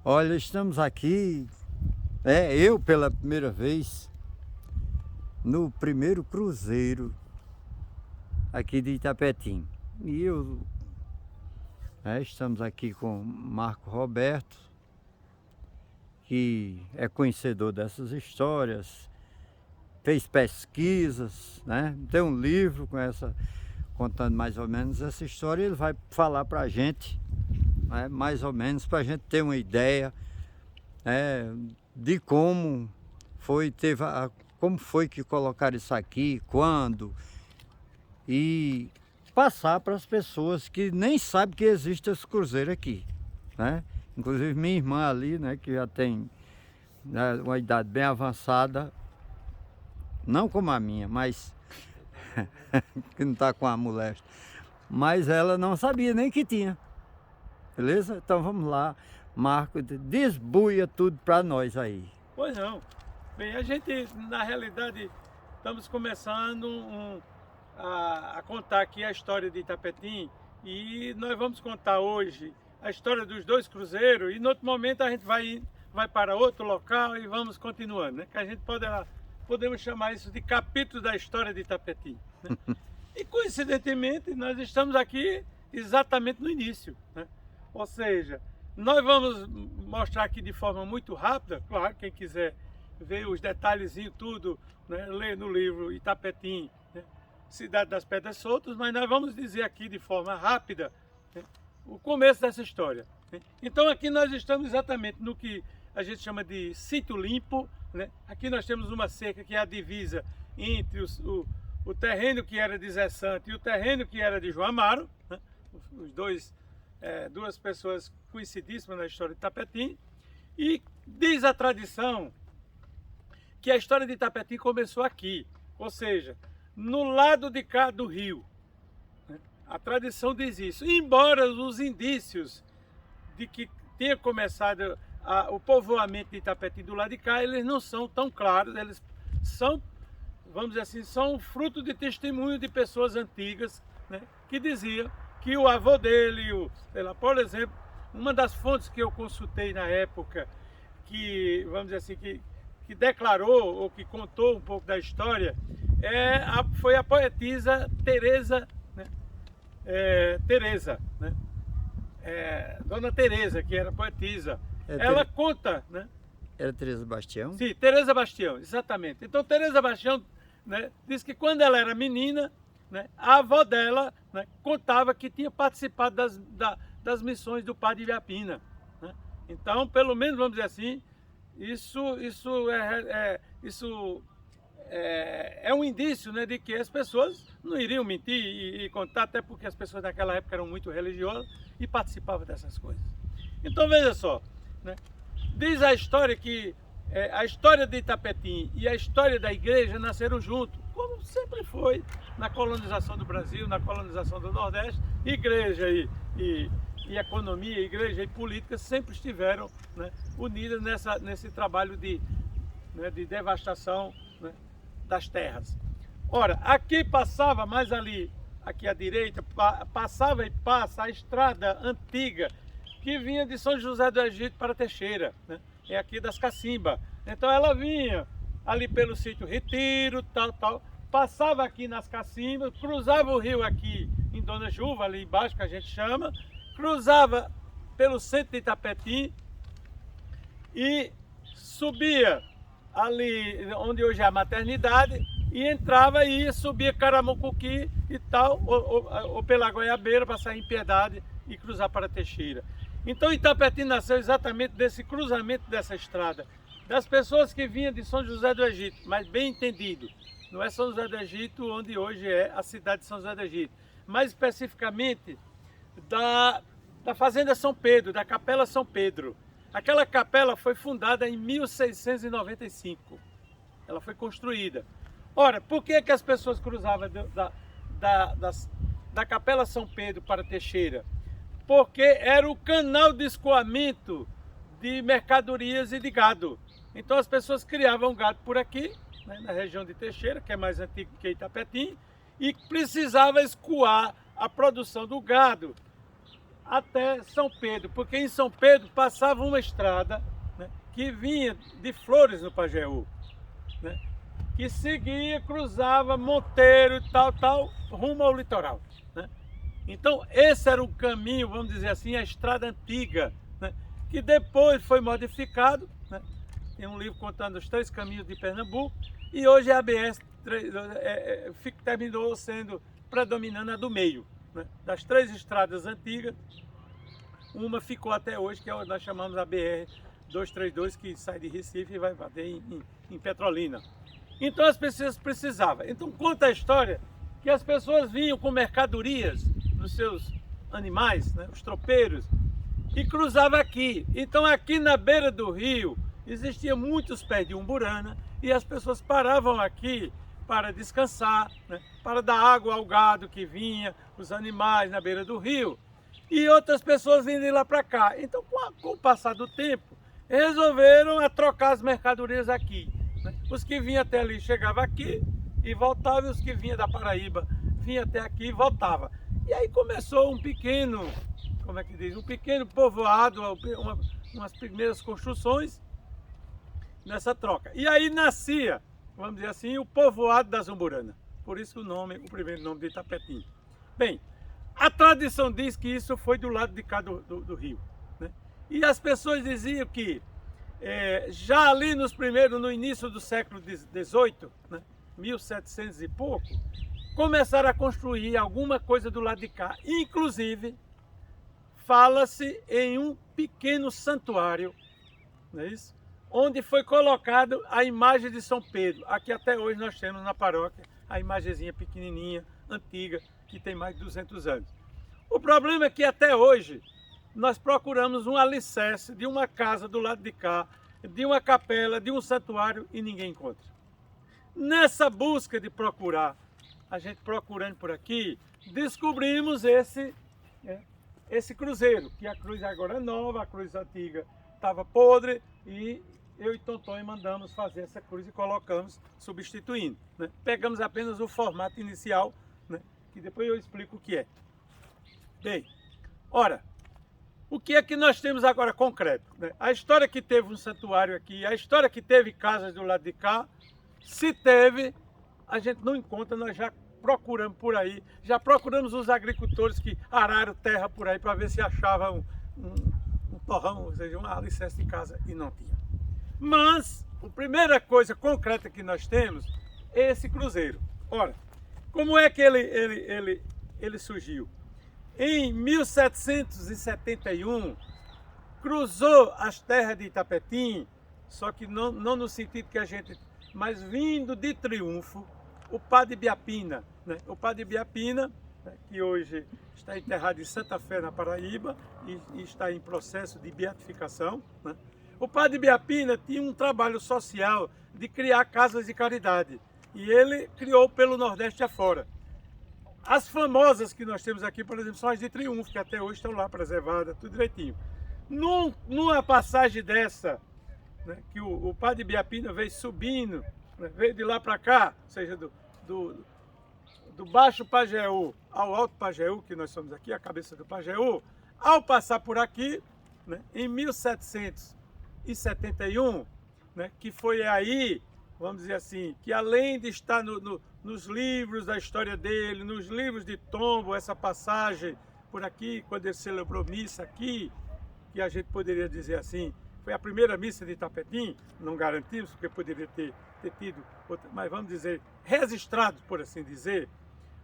Olha, estamos aqui, eu pela primeira vez, no primeiro cruzeiro aqui de Itapetim. Estamos aqui com Marco Roberto, que é conhecedor dessas histórias, fez pesquisas, né? Tem um livro contando mais ou menos essa história, e ele vai falar para a gente, né, mais ou menos, para a gente ter uma ideia, de como como foi que colocaram isso aqui, quando, e passar para as pessoas que nem sabem que existe esse cruzeiro aqui, né? Inclusive minha irmã ali, né, que já tem, né, uma idade bem avançada, não como a minha, mas que não está com a moléstia, mas ela não sabia nem que tinha, beleza? Então vamos lá, Marco, desbuia tudo para nós aí. Pois não. Bem, a gente, na realidade, estamos começando a contar aqui a história de Itapetim, e nós vamos contar hoje a história dos dois cruzeiros, e no outro momento a gente vai para outro local e vamos continuando, né? Que a gente podemos chamar isso de capítulo da história de Itapetim, né? E coincidentemente nós estamos aqui exatamente no início, né? Ou seja, nós vamos mostrar aqui de forma muito rápida, claro, quem quiser ver os detalhezinhos tudo, né, ler no livro Itapetim, né, Cidade das Pedras Soltas, mas nós vamos dizer aqui de forma rápida, né, o começo dessa história, né? Então aqui nós estamos exatamente no que a gente chama de sítio limpo, né? Aqui nós temos uma cerca que é a divisa entre o terreno que era de Zé Santo e o terreno que era de João Amaro, né? Os duas pessoas conhecidíssimas na história de Itapetim, e diz a tradição que a história de Itapetim começou aqui, ou seja, no lado de cá do rio, né? A tradição diz isso, embora os indícios de que tenha começado o povoamento de Itapetim do lado de cá, eles não são tão claros, eles são, vamos dizer assim, são fruto de testemunho de pessoas antigas, né, que diziam que o avô dele, sei lá, por exemplo, uma das fontes que eu consultei na época, que, vamos dizer assim, que declarou ou que contou um pouco da história, foi a poetisa Teresa, né? Teresa, né? Dona Teresa, que era poetisa, ela conta, né? Era Teresa Bastião? Sim, Teresa Bastião, exatamente. Então Teresa Bastião, né, diz que quando ela era menina, né, a avó dela, né, contava que tinha participado das missões do padre Ibiapina, né? Então, pelo menos, vamos dizer assim, isso é um indício, né, de que as pessoas não iriam mentir e contar, até porque as pessoas naquela época eram muito religiosas e participavam dessas coisas. Então veja só, né, diz a história que a história de Itapetim e a história da igreja nasceram juntos, como sempre foi na colonização do Brasil, na colonização do Nordeste. Igreja e economia, igreja e política sempre estiveram, né, unidas nesse trabalho de devastação, né, das terras. Ora, aqui passava, mais ali, aqui à direita, passava e passa a estrada antiga que vinha de São José do Egito para Teixeira, né? É aqui das Cacimbas. Então ela vinha ali pelo sítio Retiro, tal, passava aqui nas Cacimbas, cruzava o rio aqui em Dona Juva, ali embaixo, que a gente chama, cruzava pelo centro de Itapetim e subia ali onde hoje é a maternidade, e entrava e ia, subia Caramucuqui e tal, ou pela Goiabeira, para sair em Piedade e cruzar para Teixeira. Então Itapetim nasceu exatamente desse cruzamento dessa estrada, das pessoas que vinham de São José do Egito, mas bem entendido, não é São José do Egito onde hoje é a cidade de São José do Egito, mais especificamente da Fazenda São Pedro, da Capela São Pedro. Aquela capela foi fundada em 1695, ela foi construída. Ora, por que as pessoas cruzavam da Capela São Pedro para Teixeira? Porque era o canal de escoamento de mercadorias e de gado. Então as pessoas criavam gado por aqui, né, na região de Teixeira, que é mais antigo que Itapetim, e precisava escoar a produção do gado até São Pedro, porque em São Pedro passava uma estrada, né, que vinha de Flores no Pajeú, né, que seguia, cruzava Monteiro e tal, rumo ao litoral, né? Então esse era o caminho, vamos dizer assim, a estrada antiga, né, que depois foi modificado, né? Tem um livro contando os 3 caminhos de Pernambuco, e hoje a ABS terminou sendo predominando a do meio, né? Das 3 estradas antigas, uma ficou até hoje, que é o que nós chamamos a BR-232, que sai de Recife e vai bater em Petrolina. Então as pessoas precisavam. Então conta a história que as pessoas vinham com mercadorias dos seus animais, né, os tropeiros, e cruzavam aqui. Então aqui na beira do rio existiam muitos pés de umburana e as pessoas paravam aqui para descansar, né, para dar água ao gado que vinha, os animais na beira do rio, e outras pessoas vindo de lá para cá. Então com o passar do tempo, resolveram trocar as mercadorias aqui, né? Os que vinham até ali chegavam aqui e voltavam, e os que vinham da Paraíba vinham até aqui e voltavam. E aí começou um pequeno, como é que diz, um pequeno povoado, umas primeiras construções nessa troca. E aí nascia, vamos dizer assim, o povoado das Umburanas. Por isso o primeiro nome de Itapetim. Bem, a tradição diz que isso foi do lado de cá do rio, né? E as pessoas diziam que já ali no início do século XVIII, né, 1700 e pouco, começaram a construir alguma coisa do lado de cá. Inclusive, fala-se em um pequeno santuário, não é isso? Onde foi colocado a imagem de São Pedro. Aqui até hoje nós temos na paróquia a imagenzinha pequenininha, antiga, que tem mais de 200 anos. O problema é que até hoje nós procuramos um alicerce de uma casa do lado de cá, de uma capela, de um santuário, e ninguém encontra. Nessa busca de procurar, a gente procurando por aqui, descobrimos esse cruzeiro, que a cruz agora é nova, a cruz antiga estava podre, e eu e Tontonho mandamos fazer essa cruz e colocamos, substituindo, né? Pegamos apenas o formato inicial, né, que depois eu explico o que é. Bem, ora, o que é que nós temos agora concreto, né? A história que teve um santuário aqui, a história que teve casas do lado de cá, se teve, a gente não encontra, nós já procuramos por aí, já procuramos os agricultores que araram terra por aí para ver se achavam um torrão, ou seja, uma alicerce de casa, e não tinha. Mas a primeira coisa concreta que nós temos é esse cruzeiro. Ora, como é que ele surgiu? Em 1771, cruzou as terras de Itapetim, só que não no sentido que a gente, mas vindo de Triunfo, o padre Biapina, né? O padre Biapina, né, que hoje está enterrado em Santa Fé, na Paraíba, e está em processo de beatificação, né? O padre Biapina tinha um trabalho social de criar casas de caridade, e ele criou pelo Nordeste afora. As famosas que nós temos aqui, por exemplo, são as de Triunfo, que até hoje estão lá preservadas, tudo direitinho. Numa passagem dessa, né, que o padre Biapina veio subindo, né, veio de lá para cá, ou seja, do Baixo Pajeú ao Alto Pajeú, que nós somos aqui, a cabeça do Pajeú, ao passar por aqui, né, em 1771, né, que foi aí, vamos dizer assim, que além de estar nos livros da história dele, nos livros de Tombo, essa passagem por aqui, quando ele celebrou missa aqui, que a gente poderia dizer assim, foi a primeira missa de Itapetim, não garantimos, porque poderia ter tido outra, mas vamos dizer, registrado, por assim dizer.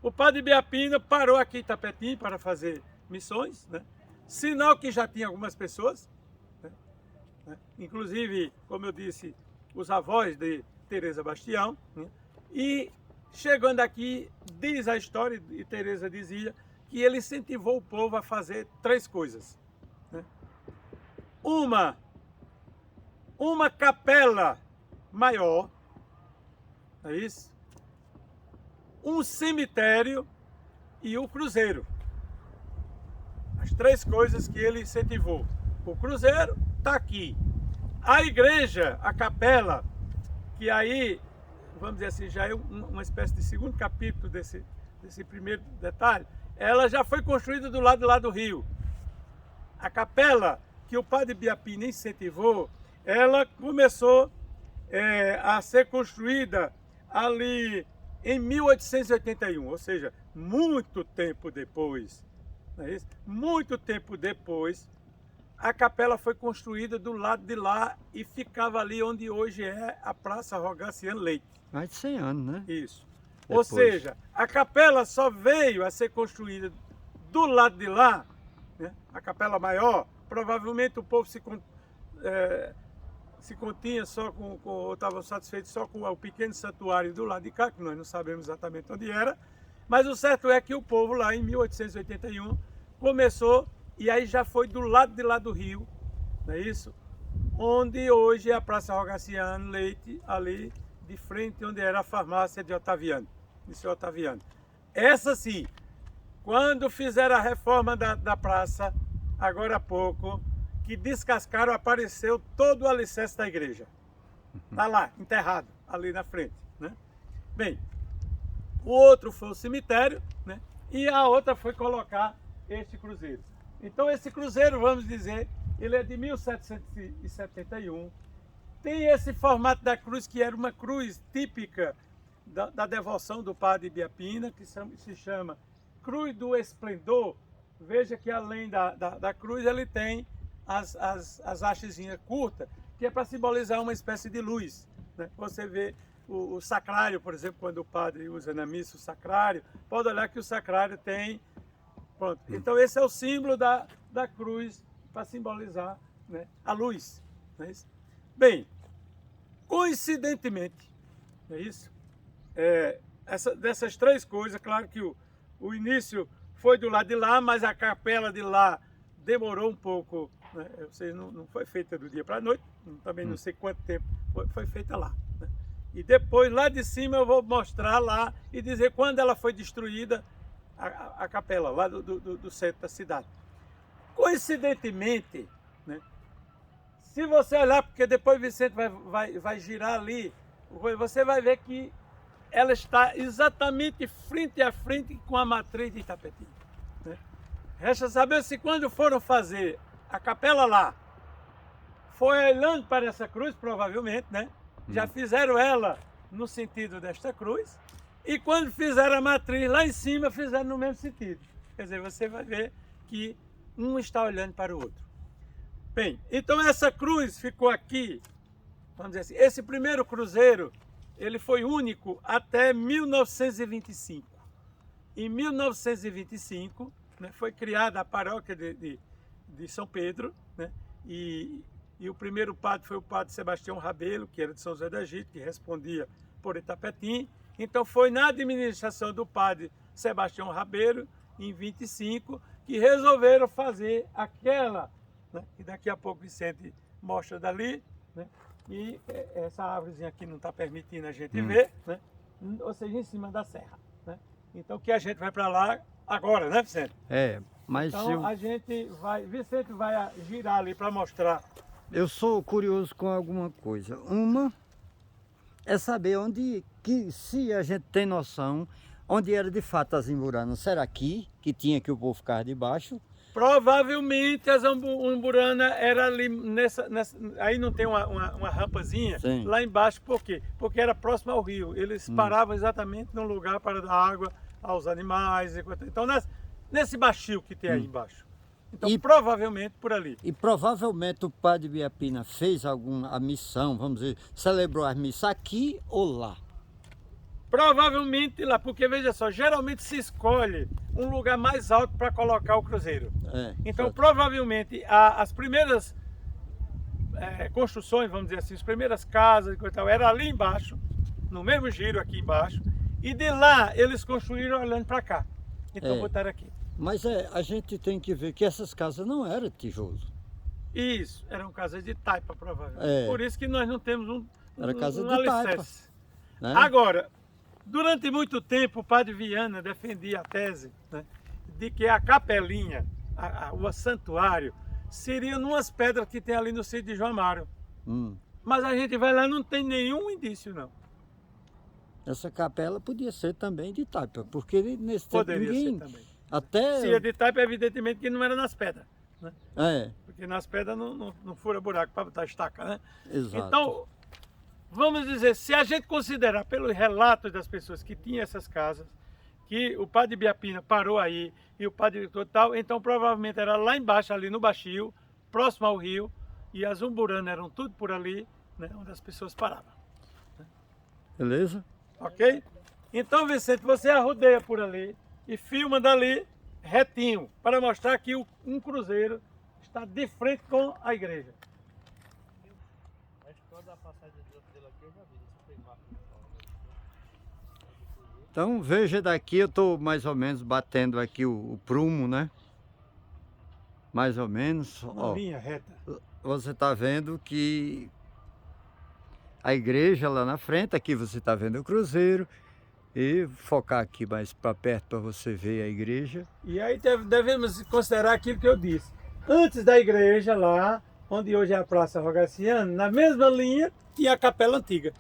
O padre Biapina parou aqui em Itapetim para fazer missões, né? Sinal que já tinha algumas pessoas, né? Inclusive, como eu disse, os avós de Teresa Bastião, né? E chegando aqui, diz a história, e Teresa dizia, que ele incentivou o povo a fazer 3 coisas, né? Uma capela maior, é isso? Um cemitério e o cruzeiro. As 3 coisas que ele incentivou. O cruzeiro está aqui. A igreja, a capela, que aí, vamos dizer assim, já é uma espécie de segundo capítulo desse primeiro detalhe, ela já foi construída do lado lá do rio. A capela que o padre Biapina incentivou, ela começou a ser construída ali em 1881, ou seja, muito tempo depois, não é isso? Muito tempo depois, a capela foi construída do lado de lá e ficava ali onde hoje é a Praça Rogaciano Leite. Mais de 100 anos, né? Isso. Ou Depois. seja, a capela só veio a ser construída do lado de lá, né? A capela maior, provavelmente o povo se continha só ou estava satisfeito só com o pequeno santuário do lado de cá, que nós não sabemos exatamente onde era, mas o certo é que o povo lá em 1881 começou, e aí já foi do lado de lá do rio, não é isso? Onde hoje é a Praça Rogaciano Leite, ali de frente onde era a farmácia de Otaviano, de seu Otaviano. Essa sim, quando fizeram a reforma da praça, agora há pouco, que descascaram, apareceu todo o alicerce da igreja. Está lá, enterrado, ali na frente, né? Bem, o outro foi o cemitério, né? E a outra foi colocar este cruzeiro. Então esse cruzeiro, vamos dizer, ele é de 1771. Tem esse formato da cruz, que era uma cruz típica da devoção do padre Biapina, que se chama Cruz do Esplendor. Veja que além da cruz ele tem as hastezinhas curtas, que é para simbolizar uma espécie de luz, né? Você vê o sacrário, por exemplo, quando o padre usa na missa o sacrário, pode olhar que o sacrário tem... Pronto. Então esse é o símbolo da cruz para simbolizar, né, a luz. Não é isso? Bem, coincidentemente, não é isso? Dessas três coisas, claro que o início foi do lado de lá, mas a capela de lá demorou um pouco, né? Ou seja, não foi feita do dia para a noite, também não sei quanto tempo foi feita lá, né? E depois, lá de cima, eu vou mostrar lá e dizer quando ela foi destruída, a capela, lá do centro da cidade. Coincidentemente, né, se você olhar, porque depois Vicente vai girar ali, você vai ver que ela está exatamente frente a frente com a matriz de Itapetinga, né? Resta saber se quando foram fazer a capela lá, foi olhando para essa cruz, provavelmente, né? Já fizeram ela no sentido desta cruz, e quando fizeram a matriz lá em cima, fizeram no mesmo sentido. Quer dizer, você vai ver que um está olhando para o outro. Bem, então essa cruz ficou aqui, vamos dizer assim, esse primeiro cruzeiro, ele foi único até 1925. Em 1925, né, foi criada a paróquia de São Pedro, né, e o primeiro padre foi o padre Sebastião Rabelo, que era de São José do Egito, que respondia por Itapetim. Então foi na administração do padre Sebastião Rabelo, em 25, que resolveram fazer aquela, né, que daqui a pouco Vicente mostra dali, né, e essa árvorezinha aqui não está permitindo a gente ver, né, ou seja, em cima da serra, né. Então que a gente vai para lá agora, né, Vicente? Mas então a gente Vicente vai girar ali para mostrar. eu sou curioso com alguma coisa. Uma é saber se a gente tem noção, onde era de fato as Imburanas. Será aqui, que tinha que o povo ficar debaixo? Provavelmente as Umburanas era ali aí não tem uma rampazinha. Sim. Lá embaixo, por quê? Porque era próximo ao rio. Eles paravam exatamente no lugar para dar água aos animais. Então nesse baixio que tem aí embaixo. Então provavelmente por ali. E provavelmente o padre Biapina fez a missão, vamos dizer, celebrou a missa aqui ou lá? Provavelmente lá, porque veja só, geralmente se escolhe um lugar mais alto para colocar o cruzeiro. Então provavelmente as primeiras construções, vamos dizer assim, as primeiras casas, era ali embaixo, no mesmo giro aqui embaixo, e de lá eles construíram olhando para cá. Então botaram aqui. Mas a gente tem que ver que essas casas não eram tijolo. Isso, eram casas de taipa, provavelmente. Por isso que nós não temos era casa de taipa, né? Agora, durante muito tempo, o padre Viana defendia a tese, né, de que a capelinha, o santuário, seria numas pedras que tem ali no sítio de João Amaro. Mas a gente vai lá, não tem nenhum indício, não. Essa capela podia ser também de taipa, porque nesse tempo poderia ninguém... ser também. Até... Se é de taipa, evidentemente que não era nas pedras. né? É, Porque nas pedras não fura buraco para botar estaca, né? exato. Então, vamos dizer, se a gente considerar pelos relatos das pessoas que tinham essas casas, que o padre Biapina parou aí e o padre tal, então provavelmente era lá embaixo, ali no Baixio, próximo ao rio, e as umburanas eram tudo por ali, né, onde as pessoas paravam. Beleza? Ok? Então, Vicente, você arrodeia por ali e filma dali retinho, para mostrar que um cruzeiro está de frente com a igreja. Acho que toda a passagem dele aqui eu já vi, isso foi marca. Então veja daqui, eu estou mais ou menos batendo aqui o prumo, né? Mais ou menos. Uma Ó, linha reta. você está vendo que a igreja lá na frente, aqui você está vendo o cruzeiro. E focar aqui mais para perto para você ver a igreja. E aí devemos considerar aquilo que eu disse. Antes da igreja lá, onde hoje é a Praça Rogaciano, na mesma linha tinha a capela antiga.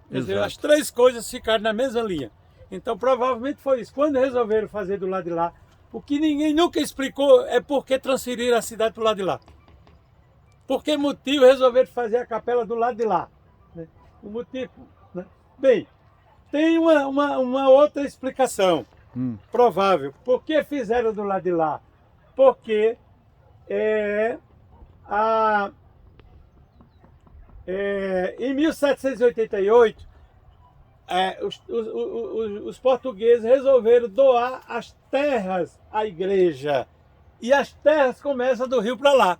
Quer dizer, Exato. as três coisas ficaram na mesma linha. Então provavelmente foi isso. Quando resolveram fazer do lado de lá, o que ninguém nunca explicou é por que transferiram a cidade para o lado de lá. Por que motivo resolveram fazer a capela do lado de lá? Né? O motivo, né? Bem, tem uma outra explicação provável. Por que fizeram do lado de lá? Porque em 1788, os portugueses resolveram doar as terras à igreja. E as terras começam do rio para lá.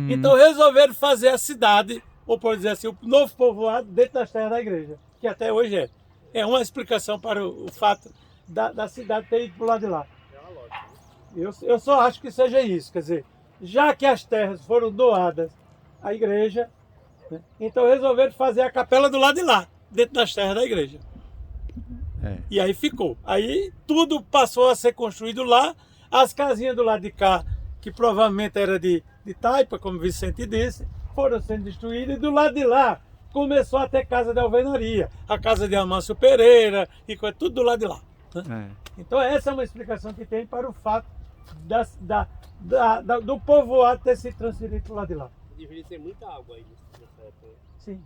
Então resolveram fazer a cidade, ou por dizer assim, o novo povoado dentro das terras da igreja, que até hoje é. É uma explicação para o fato da cidade ter ido para o lado de lá. Eu só acho que seja isso, quer dizer, já que as terras foram doadas à igreja, né, então resolveram fazer a capela do lado de lá, dentro das terras da igreja. E aí ficou. Aí tudo passou a ser construído lá, as casinhas do lado de cá, que provavelmente era de taipa, como o Vicente disse, foram sendo destruídas, e do lado de lá começou a ter casa de alvenaria, a casa de Amâncio Pereira, e tudo do lado de lá. Né? Então essa é uma explicação que tem para o fato do povoado ter se transferido para o lado de lá. Deveria ter muita água aí nessa época. Sim.